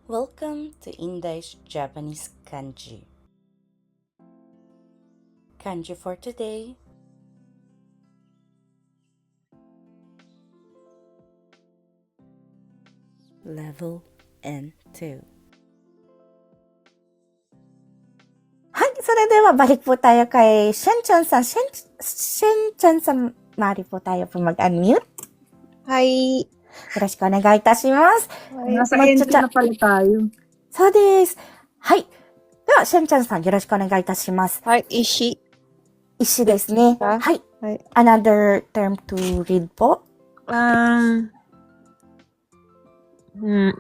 Welcome to English Japanese Kanji. Kanji for today. Level N2. はい、それではbalik po tayo kay Shen-chan sa Shen-chan sa maaari po tayo po mag-unmute. はい。よろしくお願いいたします。Nasa NT na pala tayo. そうです。はい。では、Shen-chanさんよろしくお願いいたします。はい、石。石ですね。はい。はい。Another term to read po.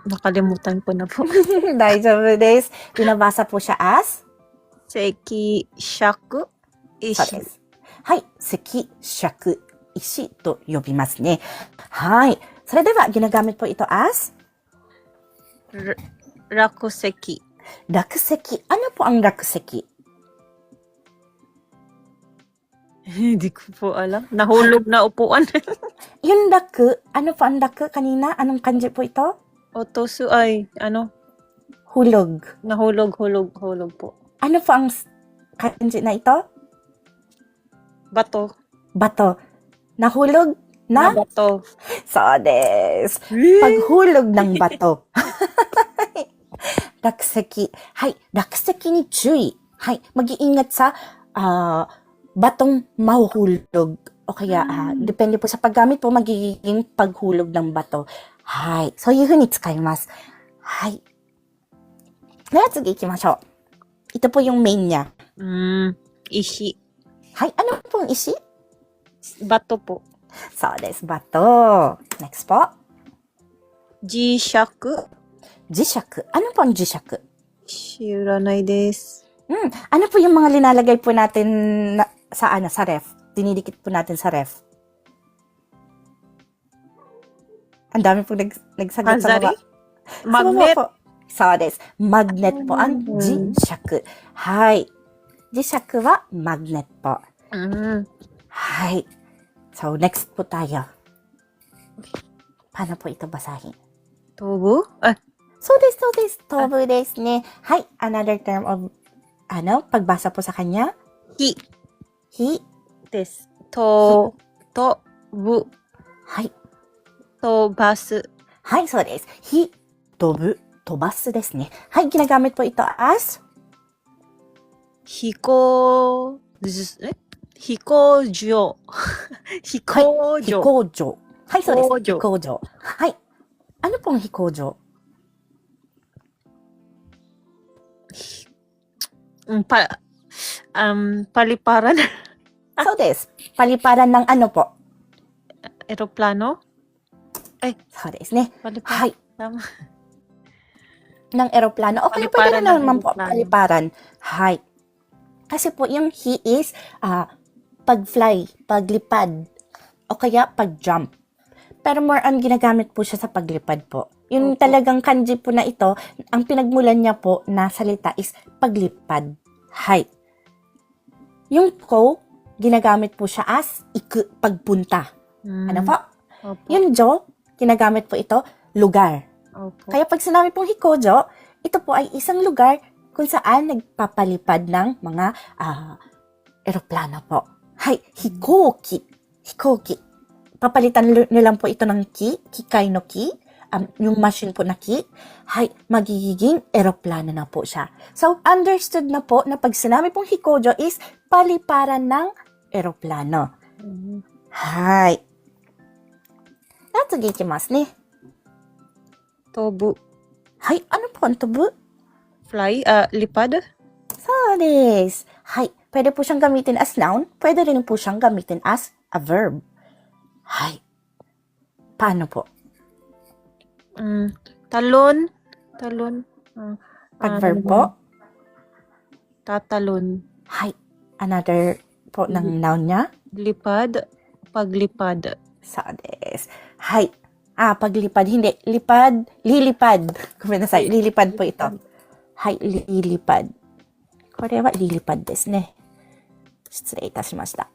Nakalimutan ko na po. 大丈夫です。binabasa po siya as? 石、尺、石。そうです。はい。石、尺、石と呼びますね。はい。それでは、ginagamit po ito as? 落石。落石。Ano po ang 落石? Hindi ko po alam. Nahulog na upuan. Yung raku, ano po ang raku kanina? Anong kanji po ito? Otosu ay, Hulog. Nahulog po. Ano po ang kanji na ito? Bato. Bato. Nahulog na? Bato. So des. Paghulog ng bato. 落石。はい。落石に注意。はい。mag-iingat sa batong mahuhulog. O kaya, depende po sa paggamit po, magiging paghulog ng bato. はい。そういう風に使います。はい。では次行きましょう。ito po yung main niya. 石。はい。ano pong石? Bato po. そうです。バト。next po. 磁石。磁石。ano po ang 磁石? 知らないです。Ano po yung mga linalagay po natin sa ref? Dinidikit po natin sa ref. Ang dami po nagsagot sa baba. Magnet. So des. Magnet po ang 磁石。はい。磁石は magnet po. はい。So, next po tayo. Paano po ito basahin? 飛ぶ? そうです、そうです。飛ぶですね。はい。Another term of, pagbasa po sa kanya? ひ。ひです。とぶ。はい。飛ばす。はい、そうです。ひ、飛ぶ、飛ばすですね。はい。ginagamit po ito as? 飛行場。飛行場。飛行場。はい、そうです。飛行場。飛行場。はい。ano pong 飛行場? Paliparan. そうです。paliparan ng ano po? Eroplano?そうですね。はい。Tama. ng eroplano. Okay, pwede na naman po. Paliparan. Hi. Kasi po yung he is pag-fly, paglipad, o kaya pag-jump. Pero more on ginagamit po siya sa paglipad po. Yung talagang kanji po na ito, ang pinagmulan niya po na salita is paglipad. Hi. Yung ko, ginagamit po siya as iku, pagpunta. Ano po? Opo. Yung jo, ginagamit po ito, lugar. Opo. Kaya pag sinabi pong hikojo, ito po ay isang lugar kung saan nagpapalipad ng mga eroplano po. Hay, hikoki. Hikoki. Papalitan nilang po ito ng ki, kikai no ki, yung machine po na ki. Hay, magiging eroplano na po siya. So, understood na po na pag sinabi pong hikojo is paliparan ng eroplano. Hay. Natsugi ikimasu ne. 飛ぶ。はい、ano po ang tubo? Fly? Lipad? そうです。はい。Pwede po siyang gamitin as noun. Pwede rin po siyang gamitin as a verb. はい。Paano po? Talon. Pag verb po? Tatalon. はい。Another po ng noun niya? Lipad. Paglipad. そうです。はい。paglipad. Hindi. Lipad. Lilipad. Kuminasay. Lilipad po ito. はい。lilipad. これは lilipad ですね。失礼いたしました。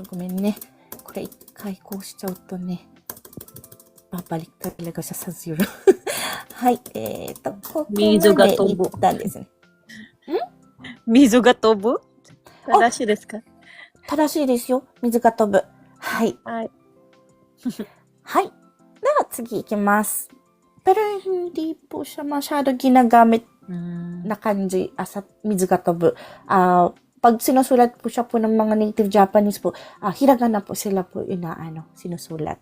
ごめんね。これ一回こうしちゃうとね、babalik talaga siya sa 0。はい、ここ水までが飛ぶいったんですね。水が飛ぶ正しいですか？正しいですよ。水が飛ぶ。はい。はい。はい。では次いきます。Pero hindi po siya masyado ginagamit na kanji sa水が飛ぶ. Pag sinusulat po siya po ng mga native Japanese po, hiragana po sila po sinusulat.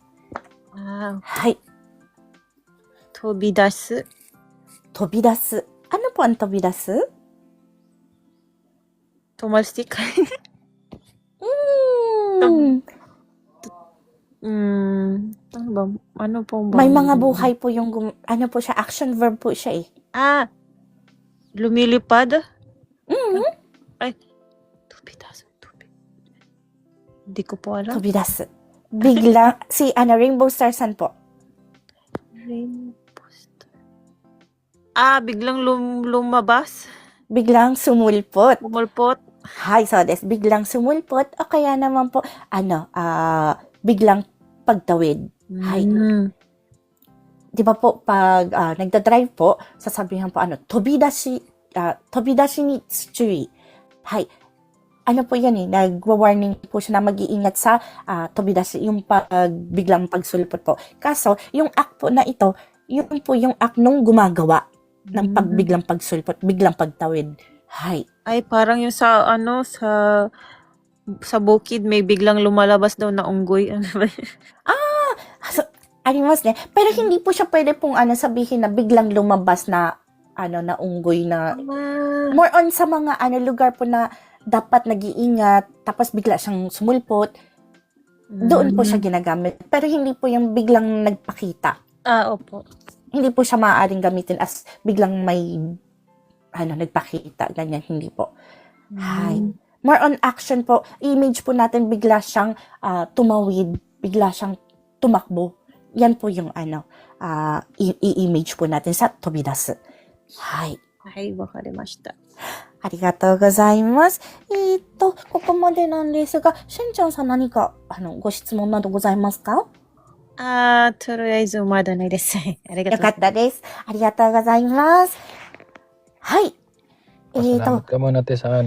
はい。飛び出す。飛び出す. Ano po ang 飛び出す? Tumalsik. Ano ba? Ano pong May mga buhay po yung, ano po siya, action verb po siya eh. Lumilipad? Ay, tubidasu. Hindi ko po alam. 飛び出す. Bigla, si Rainbow Star Sun po. Rainbow Star. Biglang lumabas? Biglang sumulpot. Umulpot? Hi, so des. Biglang sumulpot o kaya naman po, biglang pagtawid. Hi. Di ba po, pag nagdadrive po, sasabihan po, tobidashi ni tsui. Hi. Ano po yan eh, nagwa-warning po siya na mag-iingat sa tobidashi, yung biglang pagsulpot po. Kaso, yung act po na ito, yun po yung act nung gumagawa ng biglang pagsulpot, biglang pagtawid. Hi. Ay, parang yung sa bukid, may biglang lumalabas daw na unggoy. Ano ba yun? So, arimas ne. Pero hindi po siya pwede pong sabihin na biglang lumabas na na unggoy na more on sa mga lugar po na dapat nag-iingat tapos bigla siyang sumulpot. Doon po siya ginagamit. Pero hindi po yung biglang nagpakita. Opo. Hindi po siya maaaring gamitin as biglang may nagpakita. Ganyan, hindi po. Hi. More on action po. Image po natin bigla siyang tumawid, bigla siyang tumakbo. Yan po yung i-image po natin sa tobidasu. Hi. Ay, wakarimashita. ありがとうございます。ここまでなんですが、しんちゃんさん何かご質問などございますか？とりあえずまだないです。ありがとう。よかったです。ありがとうございます。はい。Pasalamat ka muna natin sa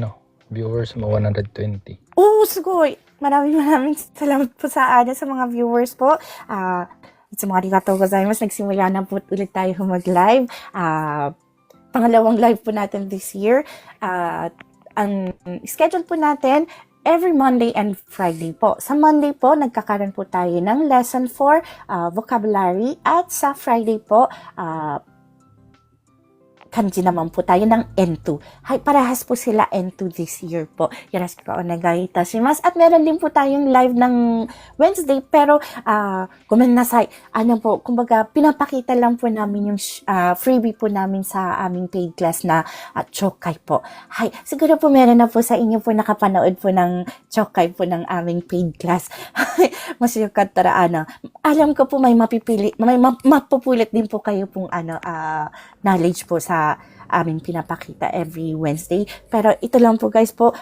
viewers mo 120.すごい。Maraming salamat po sa mga viewers po. いつもありがとうございます。Nagsimula na po ulit tayo mag-live. Pangalawang live po natin this year. Ang schedule po natin, every Monday and Friday po. Sa Monday po, nagkakaroon po tayo ng lesson for vocabulary. At sa Friday po, kanji naman po tayo ng N2. Hay, parehas po sila N2 this year po. Yoroshiku onegai itashimasu. At meron din po tayong live ng Wednesday, pero gomennasai. Kumbaga, pinapakita lang po namin yung freebie po namin sa aming paid class na Chokai po. Hay, siguro po meron na po sa inyo po nakapanood po ng Chokai po ng aming paid class. Mas yukattara, alam ko po may mapupulit din po kayo pong knowledge po sa aming pinapakita every Wednesday. Pero ito lang po guys po,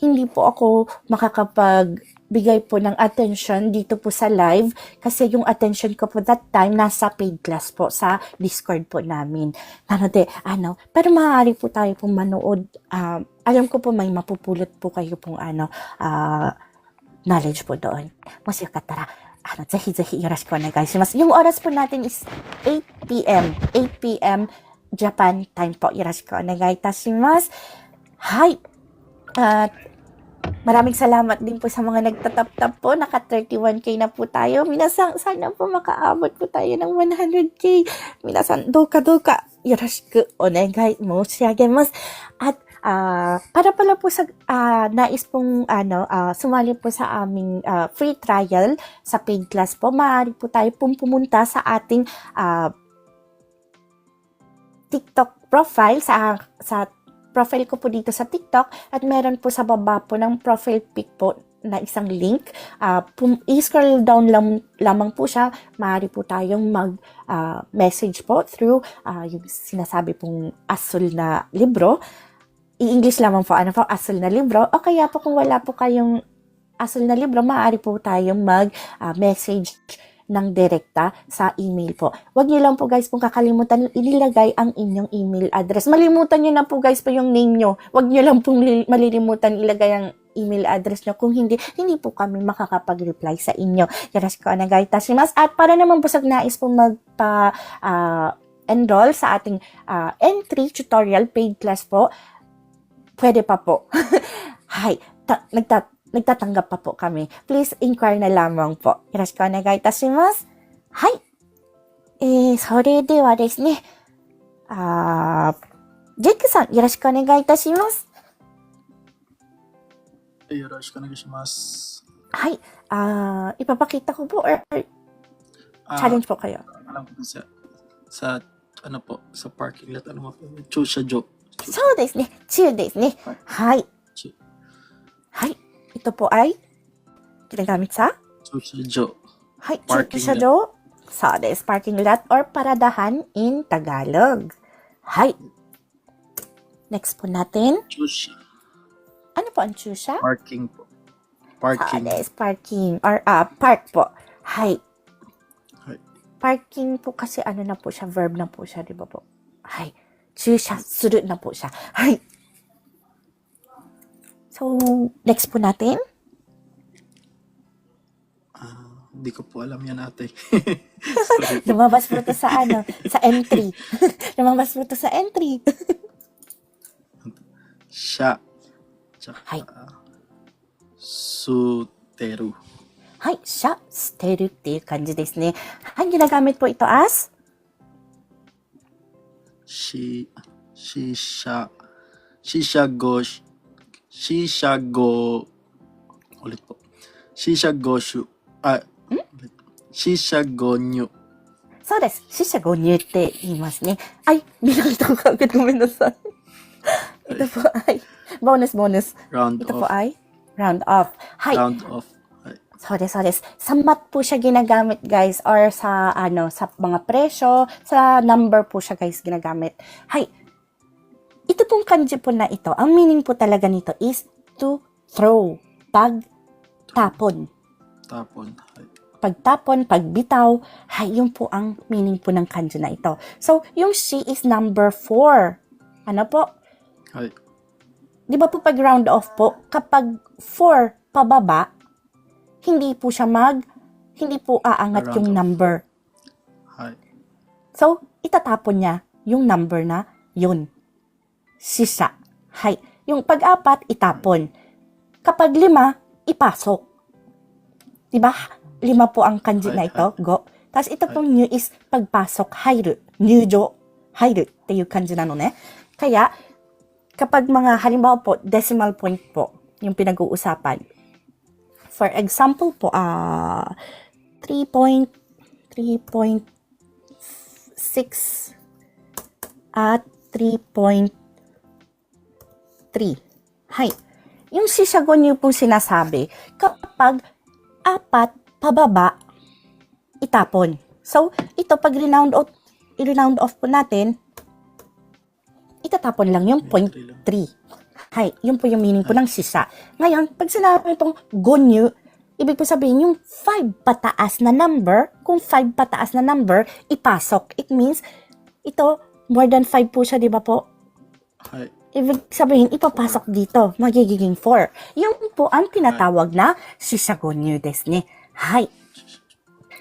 hindi po ako makakapagbigay po ng attention dito po sa live kasi yung attention ko po that time nasa paid class po sa Discord po namin. Pero maaari po tayo pong manood. Alam ko po may mapupulot po kayo pong knowledge po doon. Mas yukattara, ぜひぜひよろしくお願いします。Yung oras po natin is 8 p.m. Japan time po. Yoroshiku onegai itashimasu. Hi. At maraming salamat din po sa mga nagtatap-tap po. Naka 31k na po tayo. Minasan, sana po makaabot po tayo ng 100k. Minasan, doka yoroshiku onegai moshiagemasu. At para pala po sa nais pong sumali po sa aming free trial sa paid class po, maaari po tayo pong pumunta sa ating TikTok profile, sa profile ko po dito sa TikTok, at meron po sa baba po ng profile pic po na isang link. I-scroll down lamang po siya, maaari po tayong mag-message po through yung sinasabi pong asul na libro. I-English lamang po, asul na libro, o kaya po kung wala po kayong asal na libro, maaari po tayong mag-message ng direkta sa email po. Huwag niyo lang po guys kung kakalimutan ilagay ang inyong email address. Malimutan niyo na po guys po yung name niyo. Huwag niyo lang pong malilimutan ilagay ang email address niyo. Kung hindi po kami makakapag-reply sa inyo. Yoroshiku onegai itashimasu. At para naman po sa nais po enroll sa ating entry tutorial paid class po, pwede pa po. Hay, nagtatanggap pa po kami. Please inquire na lamang po. Yoroshiku onegai itashimasu. Hay. それではですね、ジェイクさん、よろしくお願いいたします。よろしくお願いします。Hay, ipapakita ko po or challenge po kayo. Alam ko sa ano po, sa parking lot, ano po, Chushajo. そうですね。中ですね。はい。はい。ito po ay ginagamit sa? Chushajo. はい。 Parking駐車場。そうです。parking lot or paradahan in Tagalog. はい。Next po natin. Chusha. Ano po ang chusha? Parking po. そう Parking. です。parking or park po. はい。はい。 parking po kasi ano na po siya, verb na po siya, di ba po? はい。駐車するなpo siya. はい。So, next po natin. Hindi ko po alam yan ate. Sorry. Lumabas po ito sa sa entry. Lumabas po ito sa entry. Sha. Tsaka, はい。 Suteru. はい。シャ、捨てるっていう感じですね。はい。ginagamit po ito as? Shisha ulit po. Shishagonyu. そうです。死者誤入って言いますね。ay, bilang ito ko agad. ごめんなさい。ito po ay, bonus. Round ito po off. ay, round off. はい。 Round off. はい。そうです。Sa math po siya ginagamit, guys, or sa, sa mga presyo, sa number po siya, guys, ginagamit. Hay. Ito pong kanji po na ito, ang meaning po talaga nito is to throw, pagtapon. Tapon. Hai. Pagtapon, pagbitaw, hay, yun po ang meaning po ng kanji na ito. So, yung she is number 4. Ano po? Hai. Di ba po pag round off po, kapag 4 pababa, hindi po aangat Round yung off. number. Hai. So, itatapon niya yung number na yun. Sisa. Hay. Yung pag-apat, itapon. Kapag 5, ipasok. Diba? 5 po ang kanji na ito. Go. Tapos ito pong new is pagpasok. Hairu. Nyujo. Hairu. っていう感じなのね. Kaya, kapag mga halimbawa po, decimal point po, yung pinag-uusapan. For example po, 3.6 at 3.3. Hay. Yung sisyagon niyo pong sinasabi, kapag 4 pababa, itapon. So, ito pag i-round off po natin, itatapon lang yung 0.3. Hay, yun po yung meaning po ng sisa. Ngayon, pag sinabi itong gonyu, ibig po sabihin yung 5 pataas na number, kung 5 pataas na number, ipasok. It means, ito, more than 5 po siya, di ba po? Hai. Ibig sabihin, ipapasok dito, magiging 4. Yung po ang tinatawag na shishagonyu desu ne. Hay.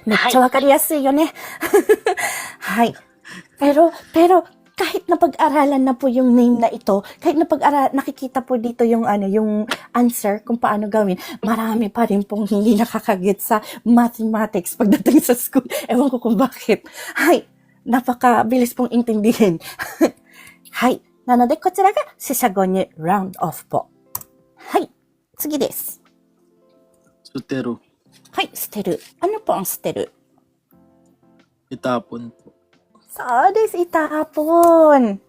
Medyo wakariyasu yo ne. Hay. Pero, kahit napag-aralan na po yung name na ito, kahit nakikita po dito yung yung answer kung paano gawin, marami pa rin pong hindi nakakagit sa mathematics pagdating sa school. Ewan ko kung bakit. Hay. Napakabilis pong intindihin. Hay. なので、こちらが四捨五入 round off po. はい。次です。 Suteru. はい、捨てる。ano po ang 捨てる? Itapon po. So, this itapon.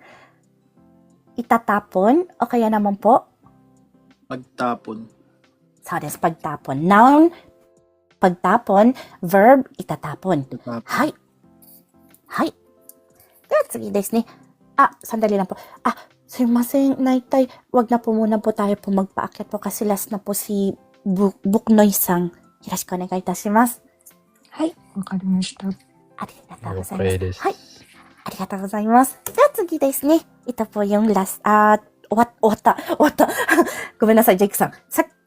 Itatapon o kaya naman po? Pagtapon. So, this pagtapon. Noun, pagtapon. Verb, itatapon. Itapon. はい。はい。では次ですね。Sandali lang po. Sumimasen, naitay, wag na po muna po tayo po magpaakyat po kasi last na po si Buknoy-san. Yoroshiku onegai itashimasu. はい、わかりました。ありがとうございます。 Okay です。はい。ありがとうございます。では次ですね。Ito po yung last,終わった。ごめんなさい、ジェイクさん。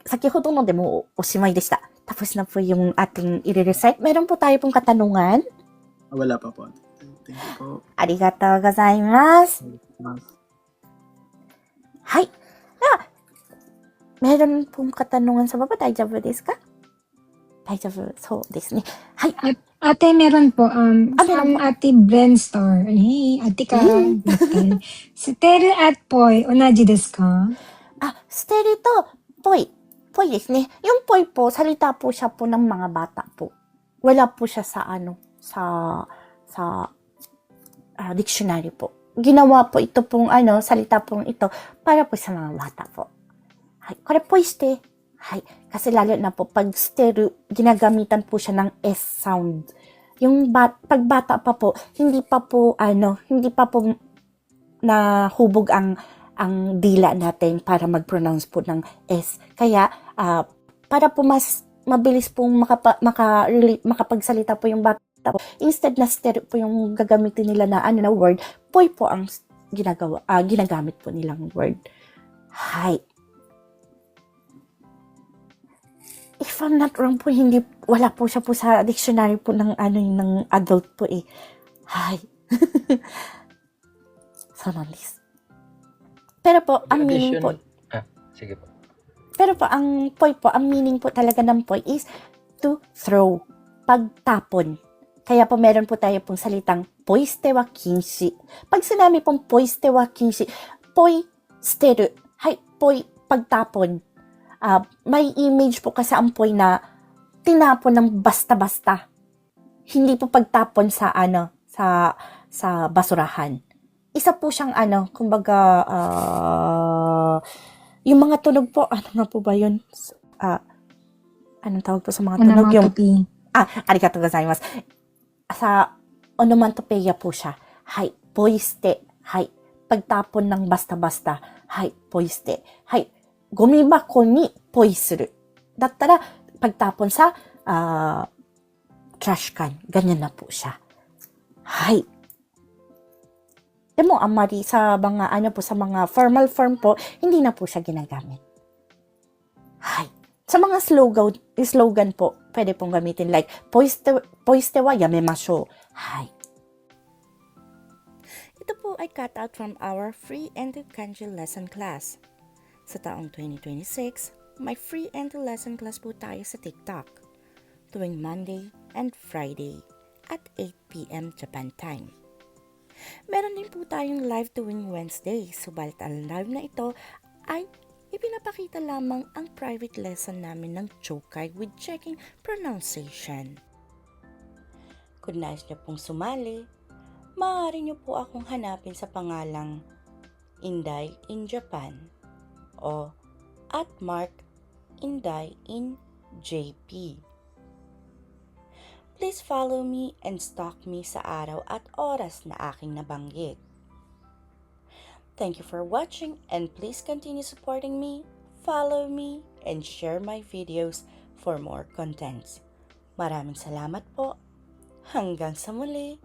先ほどのでもおしまいでした。Tapos na po yung ating i-recite. Meron po tayo pong katanungan. Wala pa po. Thank you po. ありがとうございます。はい。では、meron pong katanungan sa baba. Daijoubu desu ka? Daijoubu. そうですね。はい。Ate, meron po. meron From po. Ate Brainstorm. Hey, ate ka. Okay. Steru at poi, onaji desu ka? 捨てると、ぽいですね。Yung poy po, salita po siya po ng mga bata po. Wala po siya sa dictionary po. Ginawa po ito pong salita pong ito para po sa mga bata po. Hai, kore poy shite. Hai, kasi lalo na po pag steru, ginagamitan po siya ng S sound. Yung pag bata pa po, hindi pa po nahubog ang dila natin para mag-pronounce po ng S. Kaya, para po mas mabilis pong makapagsalita po yung bata po, instead na stereo po yung gagamitin nila na word, poy po ang ginagamit po nilang word. Hi. If I'm not wrong po, wala po siya po sa dictionary po ng ng adult po eh. Hi. So, nalis. Pero po, ang meaning po, Sige po. pero po, ang poy po, ang meaning po talaga ng poy is to throw, pagtapon. Kaya po meron po tayo pong salitang poiste wa kinshi. Pag sinabi pong poiste wa kinshi, poy, steru. Hay, poy, pagtapon. May image po kasi ang poy na tinapon ng basta-basta. Hindi po pagtapon sa basurahan. Isa po siyang kumbaga, yung mga tunog po, ano nga po ba yun? Anong tawag po sa mga tunog? Onomatopoeia. Arigatou gozaimasu. Sa onomatopoeia po siya. Hai, poiste. Hai, pagtapon ng basta-basta. Hai, poiste. Hai, gomibako ni poi suru. Dattara, pagtapon sa trash can. Ganyan na po siya. Hai. Demo, amari sa mga, sa mga formal form po, hindi na po siya ginagamit. Hai. Sa mga slogan po, pwede pong gamitin like, poiste wa yamemashou. Hai. Ito po ay cut out from our free and kanji lesson class. Sa taong 2026, may free and lesson class po tayo sa TikTok. Tuwing Monday and Friday at 8 p.m. Japan time. Meron din po tayong live tuwing Wednesday, subalit ang live na ito ay ipinapakita lamang ang private lesson namin ng Chokai with checking pronunciation. Kung nais niyo pong sumali, maaari niyo po akong hanapin sa pangalang Inday in Japan o @markinday_in_JP. Please follow me and stalk me sa araw at oras na aking nabanggit. Thank you for watching and please continue supporting me, follow me, and share my videos for more contents. Maraming salamat po. Hanggang sa muli.